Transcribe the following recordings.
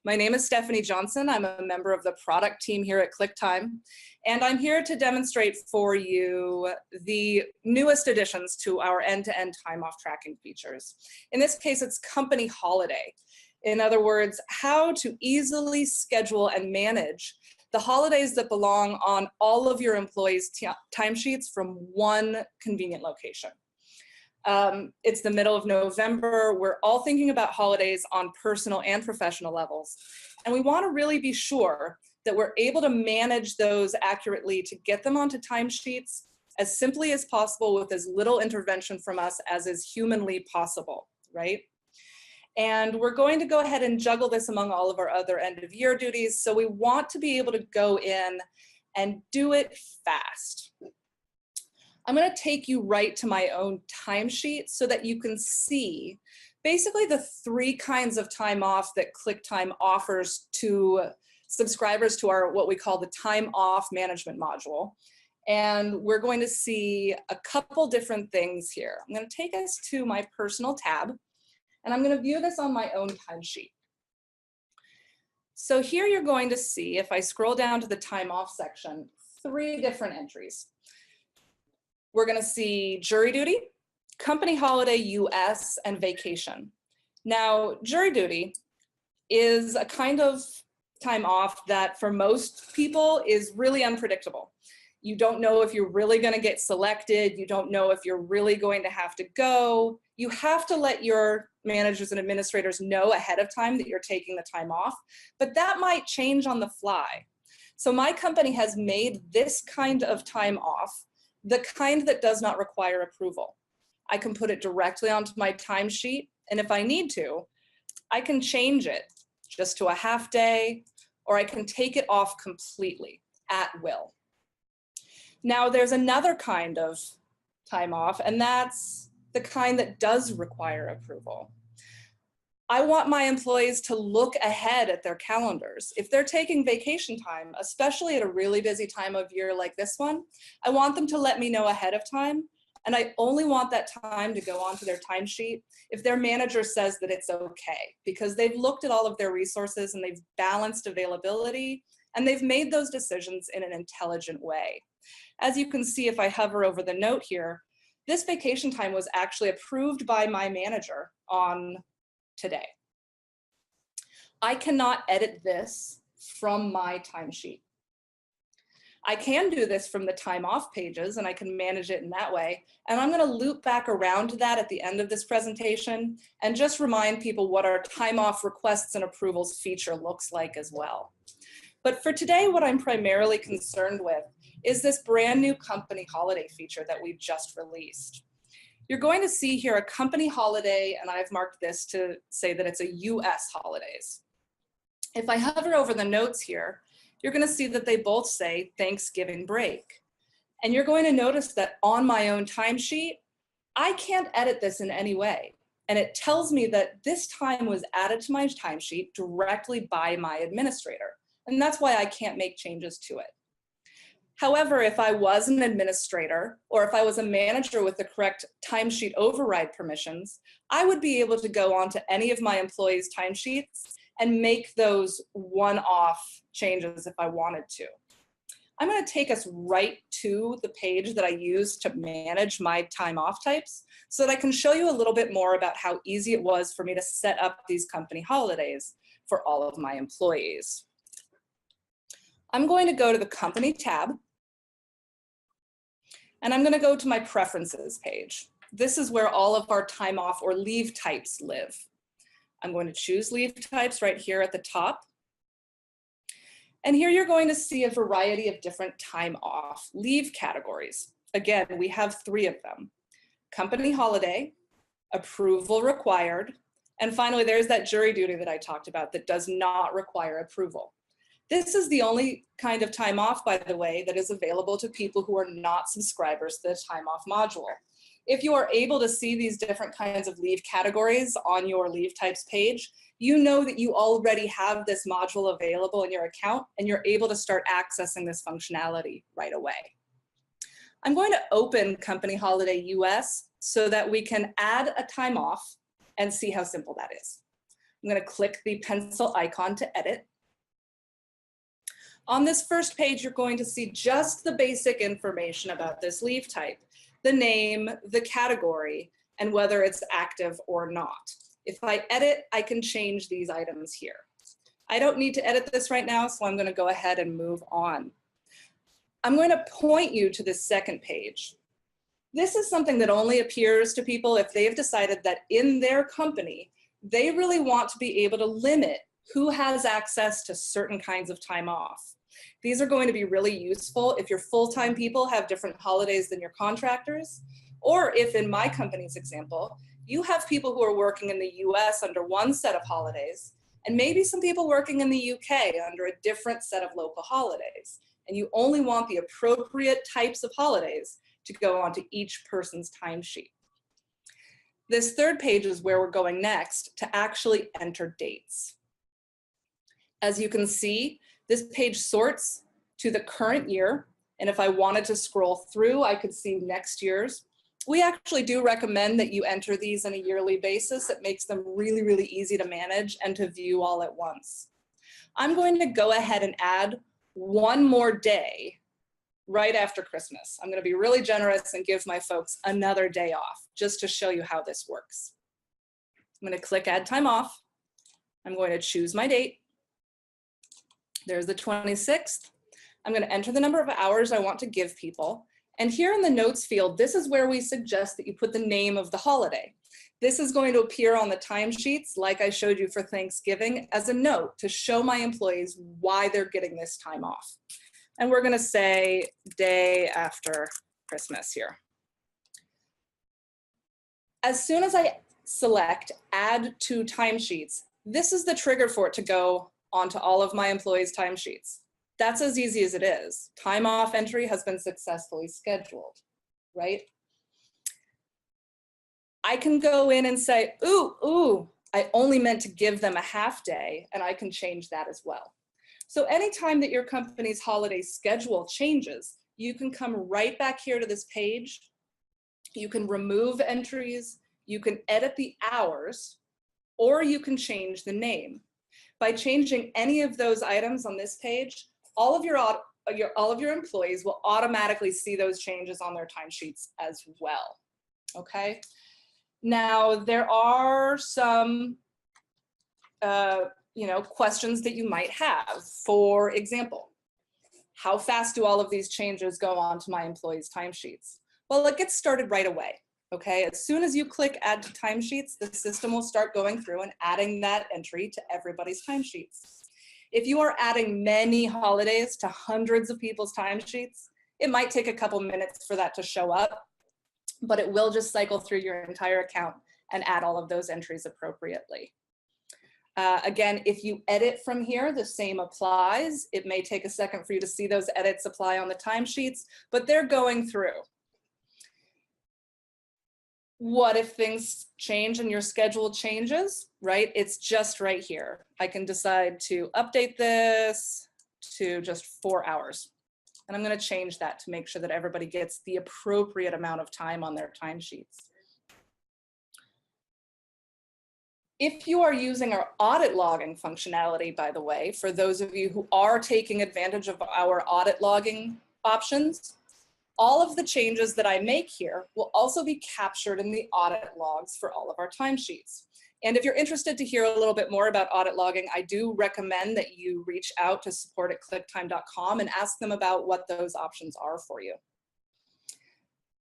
My name is Stephanie Johnson. I'm a member of the product team here at ClickTime, and I'm here to demonstrate for you the newest additions to our end-to-end time off tracking features. In this case, it's company holiday. In other words, how to easily schedule and manage the holidays that belong on all of your employees' timesheets from one convenient location. It's the middle of November. We're all thinking about holidays on personal and professional levels. And we want to really be sure that we're able to manage those accurately to get them onto timesheets as simply as possible with as little intervention from us as is humanly possible, right? And we're going to go ahead and juggle this among all of our other end of year duties. So we want to be able to go in and do it fast. I'm going to take you right to my own timesheet so that you can see basically the three kinds of time off that ClickTime offers to subscribers to our what we call the time off management module. And we're going to see a couple different things here. I'm going to take us to my personal tab, and I'm going to view this on my own timesheet. So here you're going to see, if I scroll down to the time off section, three different entries. We're going to see jury duty, company holiday US, and vacation. Now, jury duty is a kind of time off that for most people is really unpredictable. You don't know if you're really going to get selected. You don't know if you're really going to have to go. You have to let your managers and administrators know ahead of time that you're taking the time off, but that might change on the fly. So my company has made this kind of time off the kind that does not require approval. I can put it directly onto my timesheet, and if I need to, I can change it just to a half day, or I can take it off completely at will. Now, there's another kind of time off, and that's the kind that does require approval. I want my employees to look ahead at their calendars. If they're taking vacation time, especially at a really busy time of year like this one, I want them to let me know ahead of time. And I only want that time to go onto their timesheet if their manager says that it's okay, because they've looked at all of their resources and they've balanced availability and they've made those decisions in an intelligent way. As you can see, if I hover over the note here, this vacation time was actually approved by my manager on today. I cannot edit this from my timesheet. I can do this from the time off pages and I can manage it in that way. And I'm going to loop back around to that at the end of this presentation and just remind people what our time off requests and approvals feature looks like as well. But for today, what I'm primarily concerned with is this brand new company holiday feature that we've just released. You're going to see here a company holiday, and I've marked this to say that it's a US holidays. If I hover over the notes here, you're going to see that they both say Thanksgiving break. And you're going to notice that on my own timesheet, I can't edit this in any way. And it tells me that this time was added to my timesheet directly by my administrator. And that's why I can't make changes to it. However, if I was an administrator or if I was a manager with the correct timesheet override permissions, I would be able to go onto any of my employees' timesheets and make those one-off changes if I wanted to. I'm going to take us right to the page that I use to manage my time off types so that I can show you a little bit more about how easy it was for me to set up these company holidays for all of my employees. I'm going to go to the company tab. And I'm going to go to my preferences page. This is where all of our time off or leave types live. I'm going to choose leave types right here at the top. And here you're going to see a variety of different time off leave categories. Again, we have three of them: company holiday, approval required, and finally there's that jury duty that I talked about that does not require approval. This is the only kind of time off, by the way, that is available to people who are not subscribers to the time off module. If you are able to see these different kinds of leave categories on your leave types page, you know that you already have this module available in your account and you're able to start accessing this functionality right away. I'm going to open Company Holiday US so that we can add a time off and see how simple that is. I'm going to click the pencil icon to edit. On this first page, you're going to see just the basic information about this leave type, the name, the category, and whether it's active or not. If I edit, I can change these items here. I don't need to edit this right now, so I'm going to go ahead and move on. I'm going to point you to this second page. This is something that only appears to people if they've decided that in their company, they really want to be able to limit who has access to certain kinds of time off. These are going to be really useful if your full-time people have different holidays than your contractors, or if in my company's example, you have people who are working in the US under one set of holidays, and maybe some people working in the UK under a different set of local holidays, and you only want the appropriate types of holidays to go onto each person's timesheet. This third page is where we're going next to actually enter dates. As you can see, this page sorts to the current year, and if I wanted to scroll through, I could see next year's. We actually do recommend that you enter these on a yearly basis. It makes them really, really easy to manage and to view all at once. I'm going to go ahead and add one more day right after Christmas. I'm going to be really generous and give my folks another day off just to show you how this works. I'm going to click Add Time Off. I'm going to choose my date. There's the 26th. I'm going to enter the number of hours I want to give people. And here in the notes field, this is where we suggest that you put the name of the holiday. This is going to appear on the timesheets, like I showed you for Thanksgiving, as a note to show my employees why they're getting this time off. And we're going to say day after Christmas here. As soon as I select Add to Timesheets, this is the trigger for it to go onto all of my employees' timesheets. That's as easy as it is. Time off entry has been successfully scheduled, right? I can go in and say, ooh, I only meant to give them a half day, and I can change that as well. So anytime that your company's holiday schedule changes, you can come right back here to this page. You can remove entries, you can edit the hours, or you can change the name. By changing any of those items on this page, all of your employees will automatically see those changes on their timesheets as well, okay? Now, there are some questions that you might have. For example, how fast do all of these changes go onto my employees' timesheets? Well, it gets started right away, okay? As soon as you click Add to Timesheets, the system will start going through and adding that entry to everybody's timesheets. If you are adding many holidays to hundreds of people's timesheets, it might take a couple minutes for that to show up, but it will just cycle through your entire account and add all of those entries appropriately. Again, if you edit from here, the same applies. It may take a second for you to see those edits apply on the timesheets, but they're going through. What if things change and your schedule changes, right? It's just right here. I can decide to update this to just 4 hours. And I'm going to change that to make sure that everybody gets the appropriate amount of time on their timesheets. If you are using our audit logging functionality, by the way, for those of you who are taking advantage of our audit logging options, all of the changes that I make here will also be captured in the audit logs for all of our timesheets. And if you're interested to hear a little bit more about audit logging, I do recommend that you reach out to support@clicktime.com and ask them about what those options are for you.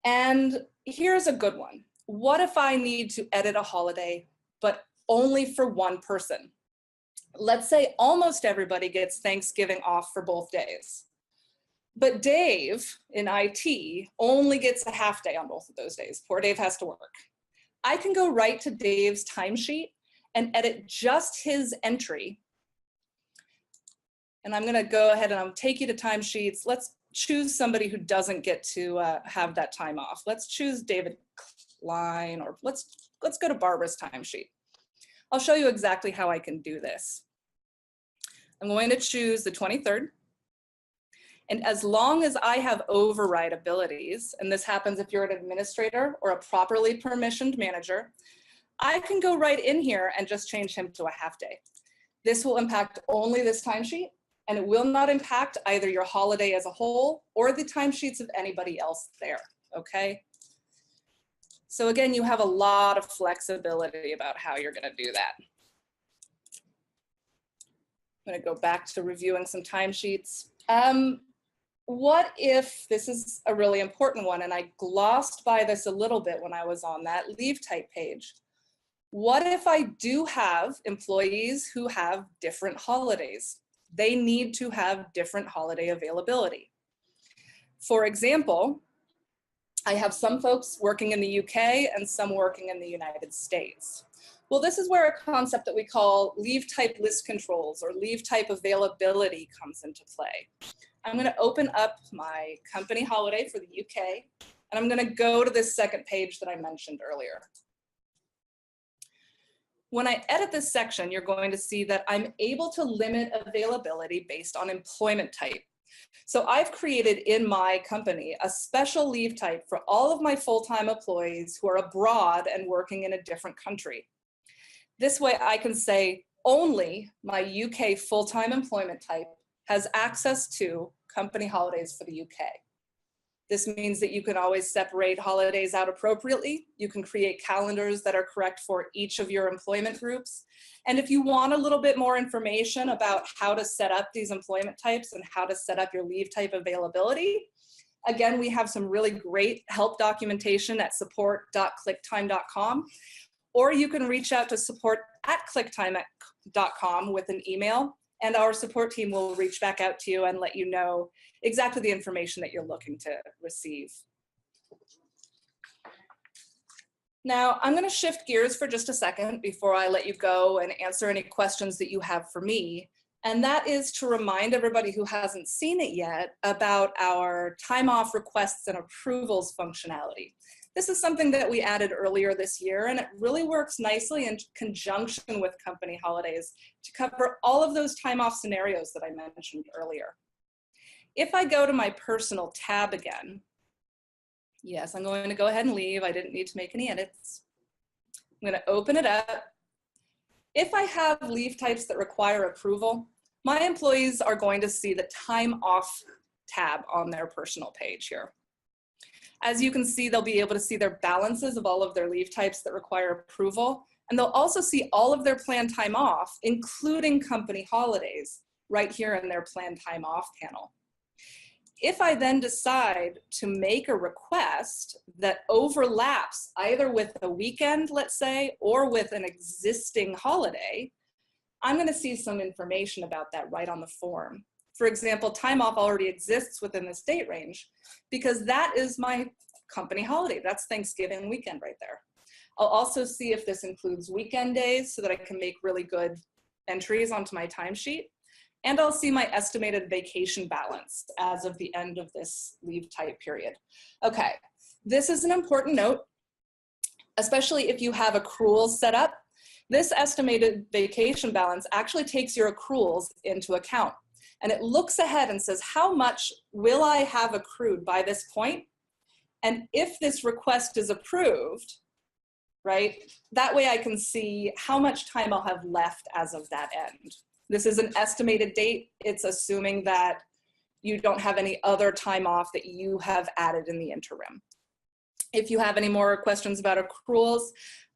And here's a good one. What if I need to edit a holiday, but only for one person? Let's say almost everybody gets Thanksgiving off for both days. But Dave in IT only gets a half day on both of those days. Poor Dave has to work. I can go right to Dave's timesheet and edit just his entry. And I'm going to go ahead and I'll take you to timesheets. Let's choose somebody who doesn't get to have that time off. Let's choose David Klein, or let's go to Barbara's timesheet. I'll show you exactly how I can do this. I'm going to choose the 23rd. And as long as I have override abilities, and this happens if you're an administrator or a properly permissioned manager, I can go right in here and just change him to a half day. This will impact only this timesheet, and it will not impact either your holiday as a whole or the timesheets of anybody else there, okay? So again, you have a lot of flexibility about how you're gonna do that. I'm gonna go back to reviewing some timesheets. What if, this is a really important one, and I glossed by this a little bit when I was on that leave type page. What if I do have employees who have different holidays? They need to have different holiday availability. For example, I have some folks working in the UK and some working in the United States. Well, this is where a concept that we call leave type list controls or leave type availability comes into play. I'm going to open up my company holiday for the UK, and I'm going to go to this second page that I mentioned earlier. When I edit this section, you're going to see that I'm able to limit availability based on employment type. So I've created in my company a special leave type for all of my full-time employees who are abroad and working in a different country. This way I can say only my UK full-time employment type has access to company holidays for the UK. This means that you can always separate holidays out appropriately. You can create calendars that are correct for each of your employment groups. And if you want a little bit more information about how to set up these employment types and how to set up your leave type availability, again, we have some really great help documentation at support.clicktime.com, or you can reach out to support@clicktime.com with an email, and our support team will reach back out to you and let you know exactly the information that you're looking to receive. Now, I'm going to shift gears for just a second before I let you go and answer any questions that you have for me. And that is to remind everybody who hasn't seen it yet about our time off requests and approvals functionality. This is something that we added earlier this year, and it really works nicely in conjunction with company holidays to cover all of those time off scenarios that I mentioned earlier. If I go to my personal tab again, yes, I'm going to go ahead and leave. I didn't need to make any edits. I'm going to open it up. If I have leave types that require approval, my employees are going to see the time off tab on their personal page here. As you can see, they'll be able to see their balances of all of their leave types that require approval, and they'll also see all of their planned time off, including company holidays, right here in their planned time off panel. If I then decide to make a request that overlaps either with a weekend, let's say, or with an existing holiday, I'm going to see some information about that right on the form. For example, time off already exists within this date range because that is my company holiday. That's Thanksgiving weekend right there. I'll also see if this includes weekend days so that I can make really good entries onto my timesheet. And I'll see my estimated vacation balance as of the end of this leave type period. Okay, this is an important note, especially if you have accruals set up. This estimated vacation balance actually takes your accruals into account. And it looks ahead and says, how much will I have accrued by this point? And if this request is approved, right, that way I can see how much time I'll have left as of that end. This is an estimated date. It's assuming that you don't have any other time off that you have added in the interim. If you have any more questions about accruals,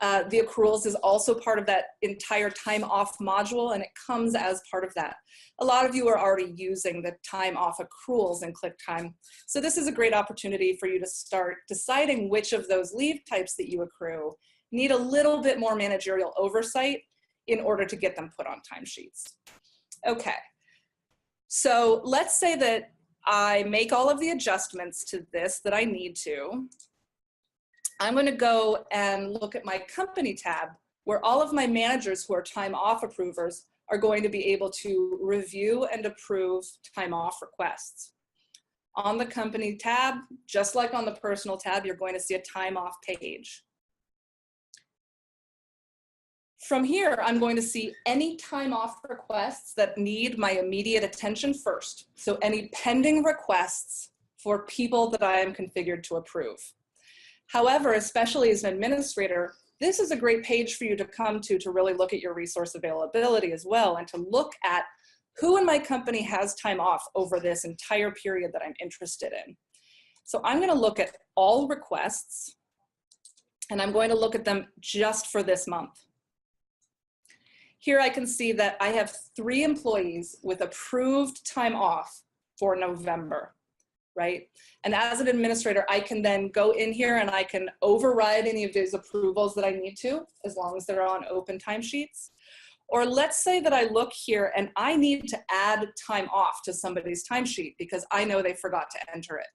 the accruals is also part of that entire time off module, and it comes as part of that. A lot of you are already using the time off accruals in ClickTime. So this is a great opportunity for you to start deciding which of those leave types that you accrue need a little bit more managerial oversight in order to get them put on timesheets. Okay, so let's say that I make all of the adjustments to this that I need to. I'm going to go and look at my company tab where all of my managers who are time off approvers are going to be able to review and approve time off requests. On the company tab, just like on the personal tab, you're going to see a time off page. From here, I'm going to see any time off requests that need my immediate attention first. So any pending requests for people that I am configured to approve. However, especially as an administrator, this is a great page for you to come to really look at your resource availability as well, and to look at who in my company has time off over this entire period that I'm interested in. So I'm going to look at all requests, and I'm going to look at them just for this month. Here I can see that I have 3 employees with approved time off for November, right? And as an administrator, I can then go in here and I can override any of those approvals that I need to, as long as they're on open timesheets. Or let's say that I look here and I need to add time off to somebody's timesheet because I know they forgot to enter it.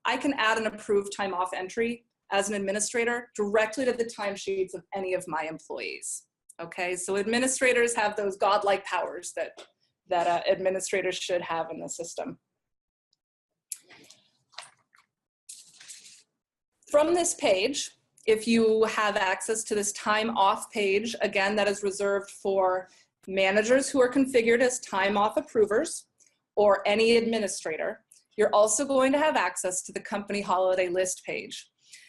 I can add an approved time off entry as an administrator directly to the timesheets of any of my employees. Okay, so administrators have those godlike powers that administrators should have in the system. From this page, if you have access to this time off page, again, that is reserved for managers who are configured as time off approvers or any administrator, you're also going to have access to the company holiday list page.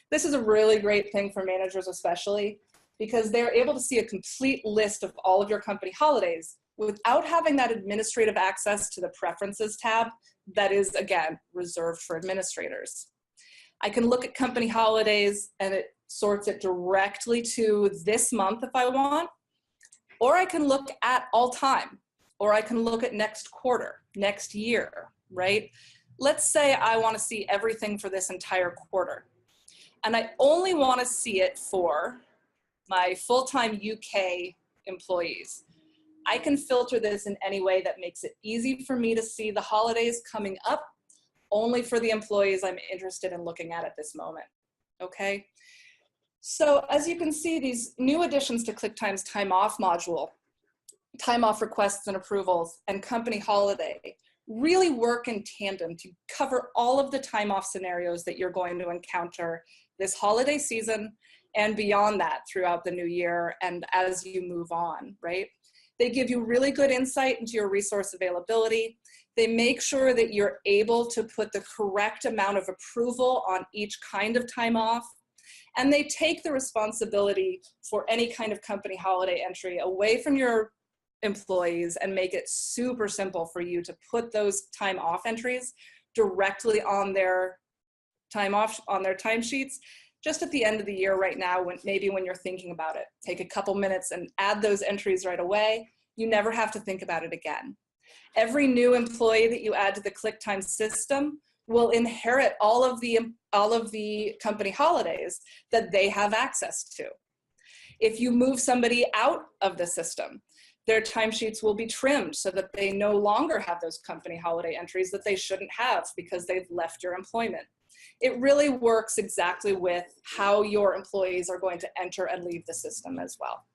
This is a really great thing for managers especially, because they're able to see a complete list of all of your company holidays without having that administrative access to the preferences tab that is, again, reserved for administrators. I can look at company holidays and it sorts it directly to this month if I want, or I can look at all time, or I can look at next quarter, next year, right? Let's say I want to see everything for this entire quarter, and I only want to see it for my full-time UK employees. I can filter this in any way that makes it easy for me to see the holidays coming up only for the employees I'm interested in looking at this moment, okay? So as you can see, these new additions to ClickTime's time off module, time off requests and approvals, and company holiday really work in tandem to cover all of the time off scenarios that you're going to encounter this holiday season and beyond that throughout the new year and as you move on, right? They give you really good insight into your resource availability. They make sure that you're able to put the correct amount of approval on each kind of time off. And they take the responsibility for any kind of company holiday entry away from your employees and make it super simple for you to put those time off entries directly on their time off, on their timesheets. Just at the end of the year right now, maybe when you're thinking about it, take a couple minutes and add those entries right away. You never have to think about it again. Every new employee that you add to the ClickTime system will inherit all of the company holidays that they have access to. If you move somebody out of the system, their timesheets will be trimmed so that they no longer have those company holiday entries that they shouldn't have because they've left your employment. It really works exactly with how your employees are going to enter and leave the system as well.